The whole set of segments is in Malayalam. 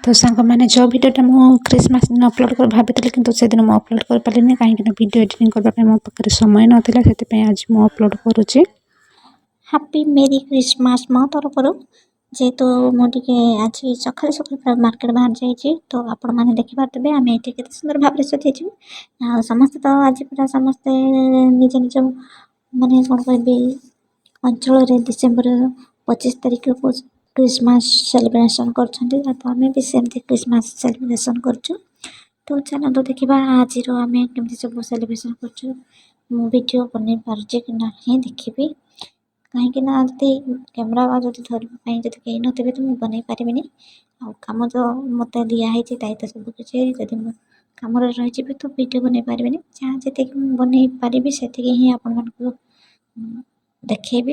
तो सांगने जो भिडियोटा मु क्रिसमस दिन अपलोड कर भाभी कि से दिन मुझे अपलोड कर पारे कहीं वीडियो एडिटिंग करने मो पाखे समय नाला से आज मुझे अपलोड करुच्ची। हैप्पी मेरी क्रिसमस मो तरफ जेहेतु मुझे आज सका सका मार्केट बाहर जाइए तो आपण मैंने देखिपे आम ये सुंदर भाव सजेचु समस्ते तो आज पूरा समस्ते निज निज मानने कौन कह अंचल डिसेम्बर 25 तारिख को क्रिसमस सेलिब्रेशन करमें भी सेमती क्रिसमस सेलिब्रेशन करुँ। तो चलो देखा आज आम कमी सब सेलिब्रेशन करीडियो बन पारे कि ना देखी कहीं कैमेरा जो धरपाई जो कहीं ना तो मुझे बनई पारि कम तो मत दिखाई दायित्व सब किसी जब कम रही तो वीडियो बनई पारि जहाँ जी बनई पारि से ही आपण देखी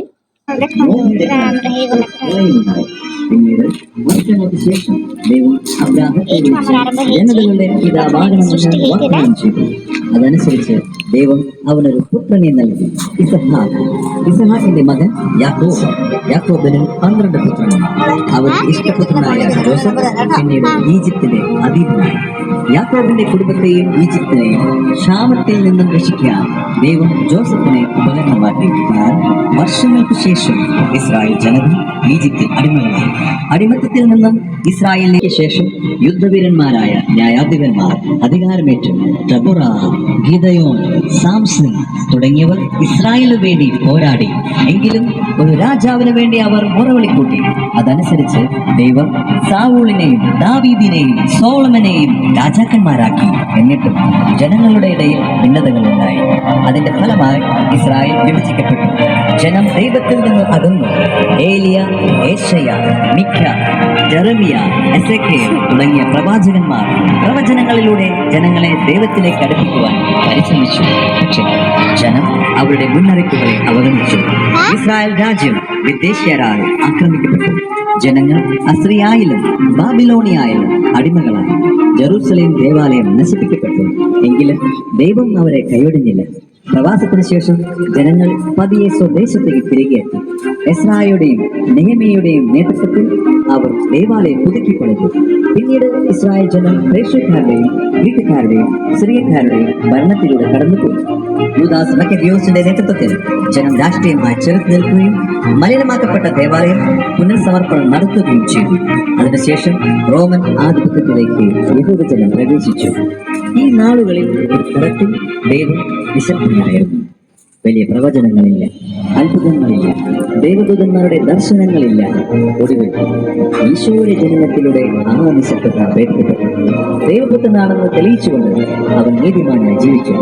അതനുസരിച്ച് ദൈവം അവനൊരു പുത്രനെ നൽകി, ഇസഹാക്കിന്റെ മകൻ യാക്കോബ്. യാക്കോബിന് 12 പുത്രന്മാർ. അവർ ഇഷ്ടപുത്രനായ ജോസഫ് പിന്നീട് ഈജിപ്തിലെ അധീനനായി. യാക്കോബിന്റെ കുടുംബത്തെയും ഈജിപ്തിനെയും ക്ഷാമത്തിൽ നിന്നും രക്ഷിക്കാൻ ദൈവം ജോസഫിനെ ഉപകരണമാക്കി. വർഷങ്ങൾക്ക് ശേഷം ഇസ്രായേൽ ജനത ഈജിപ്തിൽ അടിമകളായി. അടിമത്തത്തിൽ നിന്നും ഇസ്രായേലിലേക്ക് ശേഷം യുദ്ധവീരന്മാരായ ന്യായാധിപന്മാർ അധികാരമേറ്റു. ദബോറ, ഗിദയോൻ, സാംസൺ തുടങ്ങിയവർ ഇസ്രായേലിനു വേണ്ടി പോരാടി. എങ്കിലും ഒരു രാജാവിന് വേണ്ടി അവർ മുറവിളിക്കൂട്ടി. അതനുസരിച്ച് ദൈവം സാവൂളിനെയും ദാവീദിനെയും സോളമനെയും രാജാക്കന്മാരാക്കി. എന്നിട്ടും ജനങ്ങളുടെ ഇടയിൽ ഭിന്നതകൾ ഉണ്ടായി. അതിന്റെ ഫലമായി ഇസ്രായേൽ വിഭജിക്കപ്പെട്ടു. ജനം ദൈവത്തിൽ നിന്ന് അകന്നു. ഏലിയ, ഏശയ്യ, മിക്ക, ജെറമിയ, എസെക്കേൽ തുടങ്ങിയ പ്രവാചകന്മാർ പ്രവചനങ്ങളിലൂടെ ജനങ്ങളെ ദൈവത്തിലേക്ക് അടുപ്പിക്കുവാൻ പരിശ്രമിച്ചു. പക്ഷേ ജനം അവരുടെ മുന്നറിയിപ്പുകളെ അവഗണിച്ചു. ഇസ്രായേൽ രാജ്യം വിദേശീയരാൽ ആക്രമിക്കപ്പെട്ടു. ജനങ്ങൾ അസ്രിയായിലും ബാബിലോണിയായാലും അടിമകളായി. ജെറൂസലേം ദേവാലയം നശിപ്പിക്കപ്പെട്ടു. എങ്കിലും ദൈവം അവരെ കൈയൊടിഞ്ഞില്ല. പ്രവാസത്തിന് ശേഷം ജനങ്ങൾ പതിയെ സ്വദേശത്തേക്ക് തിരികെ എത്തി. എസ്രായുടെയും നെഹെമിയയുടെയും നേതൃത്വത്തിൽ അവർ ദേവാലയം പുതുക്കിപ്പണിതു. പിന്നീട് ഇസ്രായേൽ ജനം പേർഷ്യക്കാരുടെയും ഗ്രീക്കുകാരുടെയും സിറിയക്കാരുടെയും ഭരണത്തിലൂടെ കടന്നുപോയി. യൂദാസ് മക്കബിയോസിന്റെ നേതൃത്വത്തിൽ ജനം രാഷ്ട്രീയമായി ചെറുത്തു നിൽക്കുകയും മലിനമാക്കപ്പെട്ട ദേവാലയം പുനഃസമർപ്പണം നടത്തുകയും ചെയ്തു. അതിനുശേഷം റോമൻ ആധിപത്യത്തിലേക്ക് യഹൂദജനം പ്രവേശിച്ചു. ഈ നാളുകളിൽ ഒരു തരത്തിൽ ദൈവം നിശബ്ദനായിരുന്നു. വലിയ പ്രവചനങ്ങളില്ല, അത്ഭുതങ്ങളില്ല, ദൈവദൂതന്മാരുടെ ദർശനങ്ങളില്ല. ഒടുവിൽ ഈശോയുടെ ജനനത്തിലൂടെ ആ നിശബ്ദത ഭേദപ്പെട്ടു. ദൈവപുത്രനാണെന്ന് തെളിയിച്ചുകൊണ്ട് അവൻ നീതിമാനായി ജീവിച്ചു,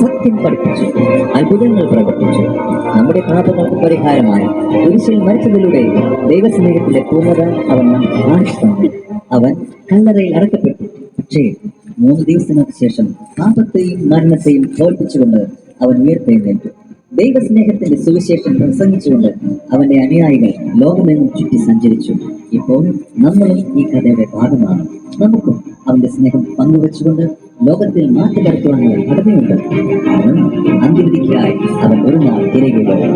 സത്യം പഠിപ്പിച്ചു, അത്ഭുതങ്ങൾ പ്രവർത്തിച്ചു. നമ്മുടെ പാപങ്ങൾക്ക് പരിഹാരമായി കുരിശിൽ മരിച്ചതിലൂടെ ദൈവസ്നേഹത്തിന്റെ പൂർണ്ണത അവൻ നമുക്ക് കാണിച്ചു തന്നു. അവൻ കല്ലറയിൽ അടക്കപ്പെട്ടു. പക്ഷേ 3 ദിവസങ്ങൾക്ക് ശേഷം പാപത്തെയും മരണത്തെയും തോൽപ്പിച്ചുകൊണ്ട് അവൻ ഉയർത്തെഴുന്നേറ്റു. ദൈവസ്നേഹത്തിന്റെ സുവിശേഷം പ്രസംഗിച്ചുകൊണ്ട് അവന്റെ അനുയായികൾ ലോകമെങ്ങും ചുറ്റി സഞ്ചരിച്ചു. ഇപ്പോൾ നമ്മളും ഈ കഥയുടെ ഭാഗമാണ്. നമുക്കും അവന്റെ സ്നേഹം പങ്കുവെച്ചുകൊണ്ട് ലോകത്തിൽ മാറ്റി വരുത്തുവാനുള്ള കടമയുണ്ട്. കാരണം അന്ത്യവിധിക്കായി അവൻ ഒരു നാൾ തിരികെ വരും.